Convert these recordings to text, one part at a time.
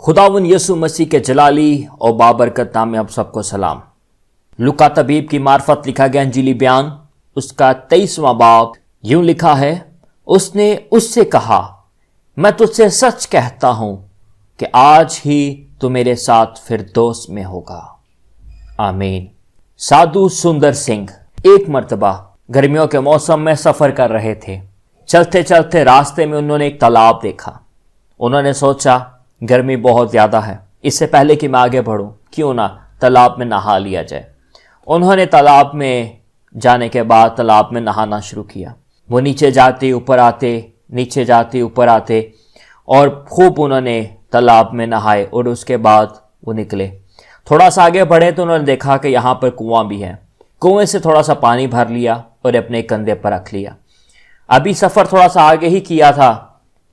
खुदावन यसु मसीह के जलाली और बाबरकत नाम में आप सबको सलाम। लुका तबीब की मार्फत लिखा गया इंजीली बयान उसका 23वां बाब यूं लिखा है, उसने उससे कहा, मैं तुझसे सच कहता हूं कि आज ही तू मेरे साथ फिरदौस में होगा। आमीन। साधु सुंदर सिंह एक मर्तबा गर्मियों के मौसम में सफर कर रहे थे। चलते चलते रास्ते में उन्होंने एक तालाब देखा। उन्होंने सोचा गर्मी बहुत ज्यादा है, इससे पहले कि मैं आगे बढ़ूं क्यों ना तालाब में नहा लिया जाए। उन्होंने तालाब में जाने के बाद तालाब में नहाना शुरू किया। वो नीचे जाते ऊपर आते, नीचे जाते ऊपर आते और खूब उन्होंने तालाब में नहाए और उसके बाद वो निकले। थोड़ा सा आगे बढ़े तो उन्होंने देखा कि यहाँ पर कुआं भी है। कुएं से थोड़ा सा पानी भर लिया और अपने कंधे पर रख लिया। अभी सफर थोड़ा सा आगे ही किया था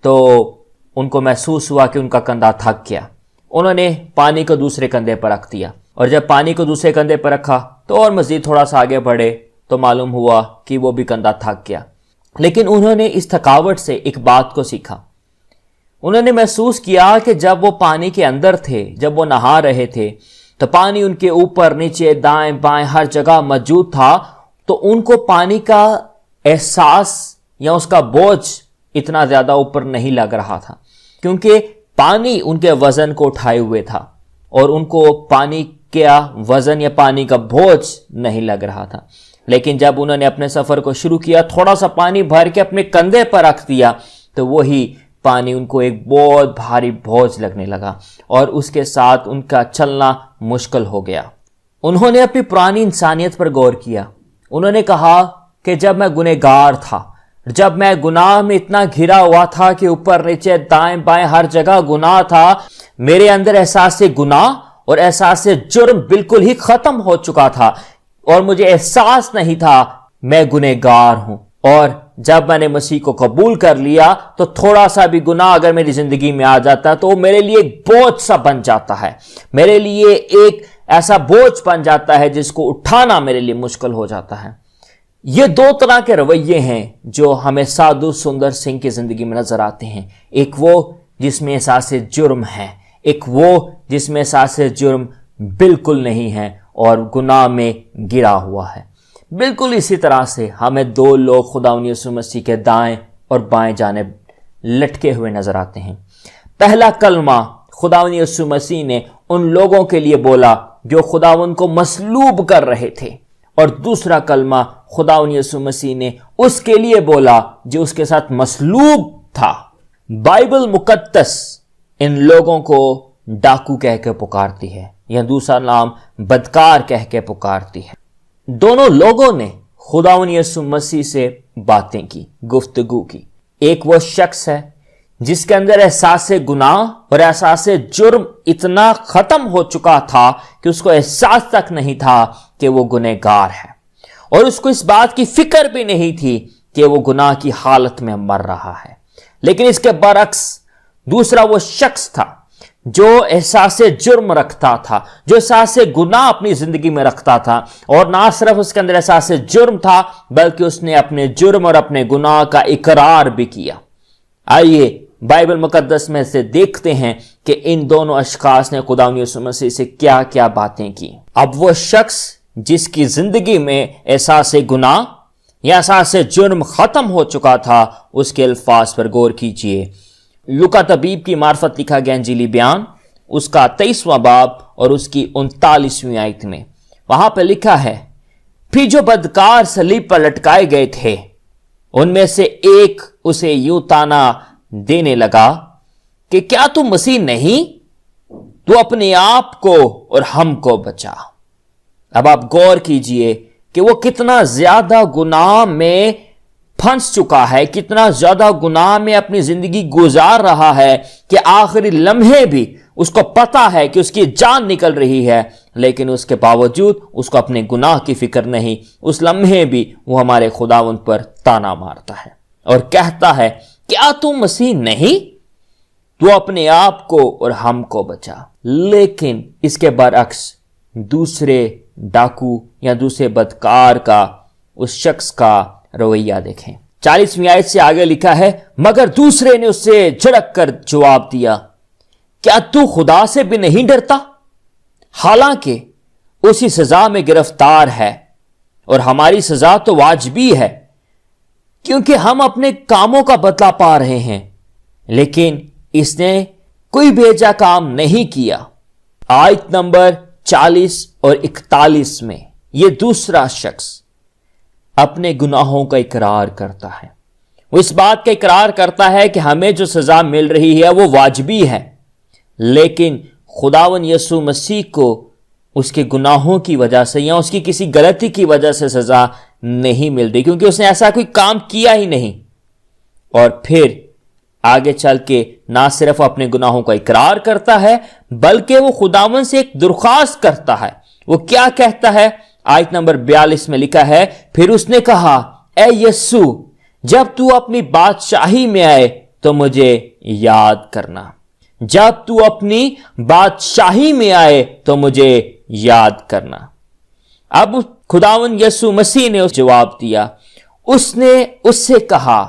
तो उनको महसूस हुआ कि उनका कंधा थक गया। उन्होंने पानी को दूसरे कंधे पर रख दिया और जब पानी को दूसरे कंधे पर रखा तो और मजीद थोड़ा सा आगे बढ़े तो मालूम हुआ कि वो भी कंधा थक गया। लेकिन उन्होंने इस थकावट से एक बात को सीखा। उन्होंने महसूस किया कि जब वो पानी के अंदर थे, जब वो नहा रहे थे, तो पानी उनके ऊपर नीचे दाएं बाएं हर जगह मौजूद था, तो उनको पानी का एहसास या उसका बोझ इतना ज्यादा ऊपर नहीं लग रहा था, क्योंकि पानी उनके वजन को उठाए हुए था और उनको पानी का वजन या पानी का बोझ नहीं लग रहा था। लेकिन जब उन्होंने अपने सफर को शुरू किया, थोड़ा सा पानी भर के अपने कंधे पर रख दिया, तो वही पानी उनको एक बहुत भारी बोझ लगने लगा और उसके साथ उनका चलना मुश्किल हो गया। उन्होंने अपनी पुरानी इंसानियत पर गौर किया। उन्होंने कहा कि जब मैं गुनहगार था, जब मैं गुनाह में इतना घिरा हुआ था कि ऊपर नीचे दाएं बाएं हर जगह गुनाह था, मेरे अंदर एहसास गुनाह और एहसास जुर्म बिल्कुल ही खत्म हो चुका था और मुझे एहसास नहीं था मैं गुनहगार हूं। और जब मैंने मसीह को कबूल कर लिया तो थोड़ा सा भी गुनाह अगर मेरी जिंदगी में आ जाता है तो मेरे लिए एक बोझ सा बन जाता है, मेरे लिए एक ऐसा बोझ बन जाता है जिसको उठाना मेरे लिए मुश्किल हो जाता है। ये दो तरह के रवैये हैं जो हमें साधु सुंदर सिंह की जिंदगी में नजर आते हैं। एक वो जिसमें एहसास जुर्म है, एक वो जिसमें एहसास जुर्म बिल्कुल नहीं है और गुनाह में गिरा हुआ है। बिल्कुल इसी तरह से हमें दो लोग खुदावंद यीशु मसीह के दाएं और बाएं जानिब लटके हुए नजर आते हैं। पहला कलमा खुदावंद यीशु मसीह ने उन लोगों के लिए बोला जो खुदावंद को मसलूब कर रहे थे, और दूसरा कलमा खुदावंद यीशु मसीह ने उसके लिए बोला जो उसके साथ मसलूब था। बाइबल मुकद्दस इन लोगों को डाकू कह के पुकारती है या दूसरा नाम बदकार कह के पुकारती है। दोनों लोगों ने खुदावंद यीशु मसीह से बातें की, गुफ्तगू की। एक वो शख्स है जिसके अंदर एहसास गुनाह और एहसास जुर्म इतना खत्म हो चुका था कि उसको एहसास तक नहीं था कि वो गुनहगार है और उसको इस बात की फिक्र भी नहीं थी कि वो गुनाह की हालत में मर रहा है। लेकिन इसके बरक्स दूसरा वो शख्स था जो एहसास जुर्म रखता था, जो एहसास गुनाह अपनी जिंदगी में रखता था, और ना सिर्फ उसके अंदर एहसास जुर्म था बल्कि उसने अपने जुर्म और अपने गुनाह का इकरार भी किया। आइए बाइबल मुकद्दस में से देखते हैं कि इन दोनों अशखास ने खुदावंद यीशु मसीह से क्या क्या बातें की। अब वो शख्स जिसकी जिंदगी में एहसास गुनाह या एहसास जुर्म खत्म हो चुका था, उसके अल्फाज पर गौर कीजिए। लुका तबीब की मार्फत लिखा गया इंजीली बयान उसका 23वां बाब और उसकी 39वीं आयत में वहां पर लिखा है, फिर जो बदकार सलीब पर लटकाए गए थे उनमें से एक उसे यूं ताना देने लगा कि क्या तू मसीह नहीं, तू अपने आप को और हमको बचा। अब आप गौर कीजिए कि वो कितना ज्यादा गुनाह में फंस चुका है, कितना ज्यादा गुनाह में अपनी जिंदगी गुजार रहा है कि आखिरी लम्हे भी उसको पता है कि उसकी जान निकल रही है, लेकिन उसके बावजूद उसको अपने गुनाह की फिक्र नहीं। उस लम्हे भी वो हमारे खुदावंद पर ताना मारता है और कहता है, क्या तू मसीह नहीं, तू अपने आप को और हमको बचा। लेकिन इसके बरअक्स दूसरे डाकू या दूसरे बदकार का, उस शख्स का रवैया देखें। 40वीं आयत से आगे लिखा है, मगर दूसरे ने उससे झड़क कर जवाब दिया, کیا تو خدا سے بھی نہیں ڈرتا؟ حالانکہ اسی سزا میں گرفتار ہے، اور ہماری سزا تو واجبی ہے کیونکہ ہم اپنے کاموں کا بدلہ پا رہے ہیں، لیکن اس نے کوئی بھیجا کام نہیں کیا۔ آیت نمبر 40 اور 41 میں یہ دوسرا شخص اپنے گناہوں کا اقرار کرتا ہے۔ وہ اس بات کا اقرار کرتا ہے کہ ہمیں جو سزا مل رہی ہے وہ واجبی ہے، لیکن خداوند یسوع مسیح کو اس کے گناہوں کی وجہ سے یا اس کی کسی غلطی کی وجہ سے سزا نہیں مل رہی، کیونکہ اس نے ایسا کوئی کام کیا ہی نہیں۔ اور پھر آگے چل کے نہ صرف اپنے گناہوں کا اقرار کرتا ہے بلکہ وہ خداوند سے ایک درخواست کرتا ہے۔ وہ کیا کہتا ہے؟ آیت نمبر 42 میں لکھا ہے، پھر اس نے کہا، اے یسوع، جب تو اپنی بادشاہی میں آئے تو مجھے یاد کرنا۔ جب تو اپنی بادشاہی میں آئے تو مجھے یاد کرنا۔ اب خداوند یسوع مسیح نے جواب دیا، اس نے اس سے کہا،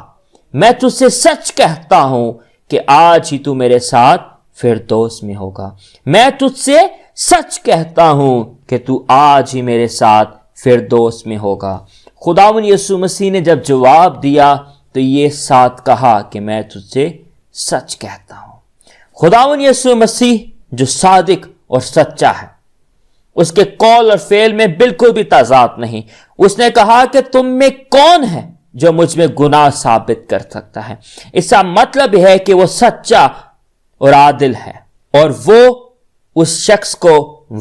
میں تجھ سے سچ کہتا ہوں کہ آج ہی تو میرے ساتھ فردوس میں ہوگا۔ میں تجھ سے سچ کہتا ہوں کہ تو آج ہی میرے ساتھ فردوس میں ہوگا۔ خداوند یسوع مسیح نے جب جواب دیا تو یہ ساتھ کہا کہ میں تجھ سے سچ کہتا ہوں۔ خداوند یسوع مسیح جو صادق اور سچا ہے، اس کے قول اور فعل میں بالکل بھی تضاد نہیں۔ اس نے کہا کہ تم میں کون ہے جو مجھ میں گناہ ثابت کر سکتا ہے؟ اس کا مطلب ہے کہ وہ سچا اور عادل ہے، اور وہ اس شخص کو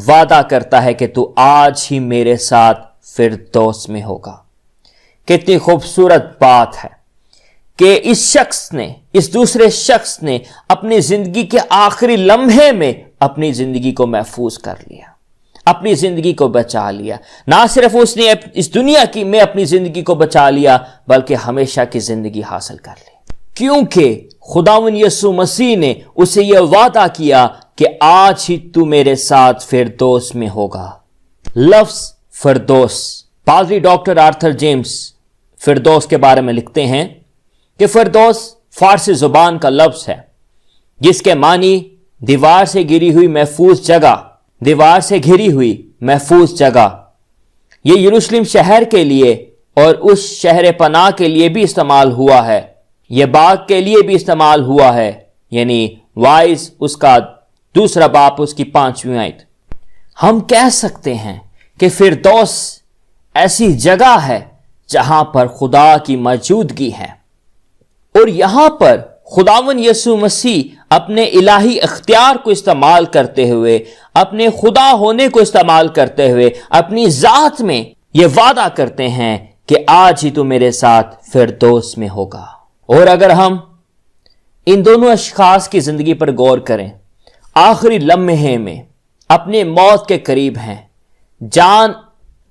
وعدہ کرتا ہے کہ تو آج ہی میرے ساتھ فردوس میں ہوگا۔ کتنی خوبصورت بات ہے کہ اس دوسرے شخص نے اپنی زندگی کے آخری لمحے میں اپنی زندگی کو محفوظ کر لیا، اپنی زندگی کو بچا لیا۔ نہ صرف اس نے اس دنیا میں اپنی زندگی کو بچا لیا بلکہ ہمیشہ کی زندگی حاصل کر لی، کیونکہ خداوند یسوع مسیح نے اسے یہ وعدہ کیا کہ آج ہی تو میرے ساتھ فردوس میں ہوگا۔ لفظ فردوس، پادری ڈاکٹر آرتھر جیمز فردوس کے بارے میں لکھتے ہیں کہ فردوس فارسی زبان کا لفظ ہے جس کے معنی دیوار سے گھری ہوئی محفوظ جگہ، دیوار سے گھری ہوئی محفوظ جگہ۔ یہ یروشلم شہر کے لیے اور اس شہر پناہ کے لیے بھی استعمال ہوا ہے، یہ باغ کے لیے بھی استعمال ہوا ہے، یعنی وائز اس کا 2 باب اس کی 5ویں آیت۔ ہم کہہ سکتے ہیں کہ فردوس ایسی جگہ ہے جہاں پر خدا کی موجودگی ہے، اور یہاں پر خداوند یسوع مسیح اپنے الہی اختیار کو استعمال کرتے ہوئے، اپنے خدا ہونے کو استعمال کرتے ہوئے اپنی ذات میں یہ وعدہ کرتے ہیں کہ آج ہی تو میرے ساتھ فردوس میں ہوگا۔ اور اگر ہم ان دونوں اشخاص کی زندگی پر غور کریں، آخری لمحے میں اپنے موت کے قریب ہیں، جان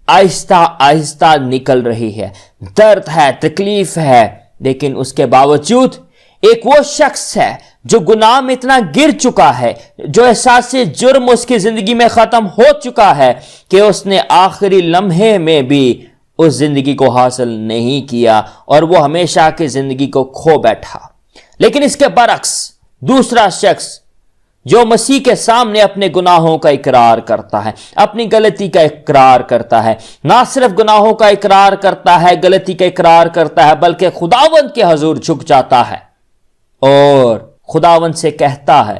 آہستہ آہستہ نکل رہی ہے، درد ہے، تکلیف ہے، لیکن اس کے باوجود ایک وہ شخص ہے جو گناہ میں اتنا گر چکا ہے، جو احساس جرم اس کی زندگی میں ختم ہو چکا ہے کہ اس نے آخری لمحے میں بھی اس زندگی کو حاصل نہیں کیا اور وہ ہمیشہ کی زندگی کو کھو بیٹھا۔ لیکن اس کے برعکس دوسرا شخص جو مسیح کے سامنے اپنے گناہوں کا اقرار کرتا ہے، اپنی غلطی کا اقرار کرتا ہے، نہ صرف گناہوں کا اقرار کرتا ہے، غلطی کا اقرار کرتا ہے، بلکہ خداوند کے حضور جھک جاتا ہے اور خداوند سے کہتا ہے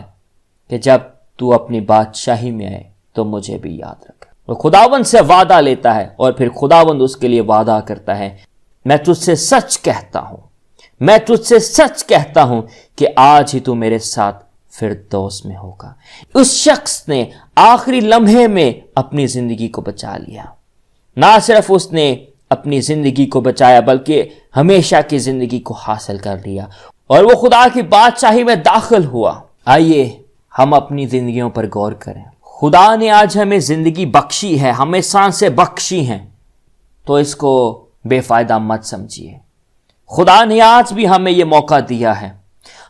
کہ جب تو اپنی بادشاہی میں آئے تو مجھے بھی یاد رکھ۔ وہ خداوند سے وعدہ لیتا ہے اور پھر خداوند اس کے لیے وعدہ کرتا ہے، میں تجھ سے سچ کہتا ہوں، میں تجھ سے سچ کہتا ہوں کہ آج ہی تو میرے ساتھ فردوس میں ہوگا۔ اس شخص نے آخری لمحے میں اپنی زندگی کو بچا لیا۔ نہ صرف اس نے اپنی زندگی کو بچایا بلکہ ہمیشہ کی زندگی کو حاصل کر لیا اور وہ خدا کی بادشاہی میں داخل ہوا۔ آئیے ہم اپنی زندگیوں پر غور کریں۔ خدا نے آج ہمیں زندگی بخشی ہے، ہمیں سانسیں بخشی ہیں، تو اس کو بے فائدہ مت سمجھیے۔ خدا نے آج بھی ہمیں یہ موقع دیا ہے۔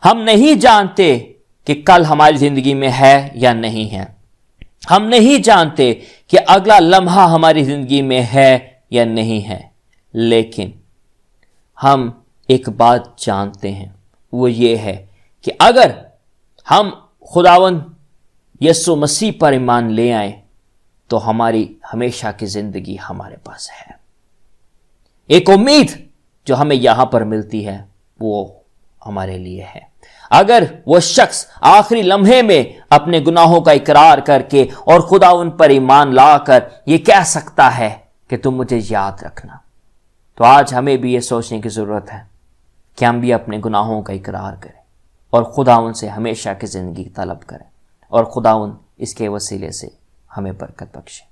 ہم نہیں جانتے کہ کل ہماری زندگی میں ہے یا نہیں ہے، ہم نہیں جانتے کہ اگلا لمحہ ہماری زندگی میں ہے یا نہیں ہے، لیکن ہم ایک بات جانتے ہیں، وہ یہ ہے کہ اگر ہم खुदावन यीशु मसीह पर ईमान ले आए तो हमारी हमेशा की जिंदगी हमारे पास है। एक उम्मीद जो हमें यहां पर मिलती है वो हमारे लिए है। अगर वो शख्स आखिरी लम्हे में अपने गुनाहों का इकरार करके और खुदावन पर ईमान लाकर ये कह सकता है कि तुम मुझे याद रखना, तो आज हमें भी ये सोचने की जरूरत है कि हम भी अपने गुनाहों का इकरार करें और खुदावन से हमेशा की जिंदगी तलब करें और खुदावन इसके वसीले से हमें बरकत बख्शे।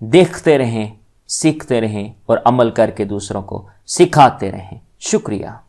देखते रहें, सीखते रहें और अमल करके दूसरों को सिखाते रहें। शुक्रिया।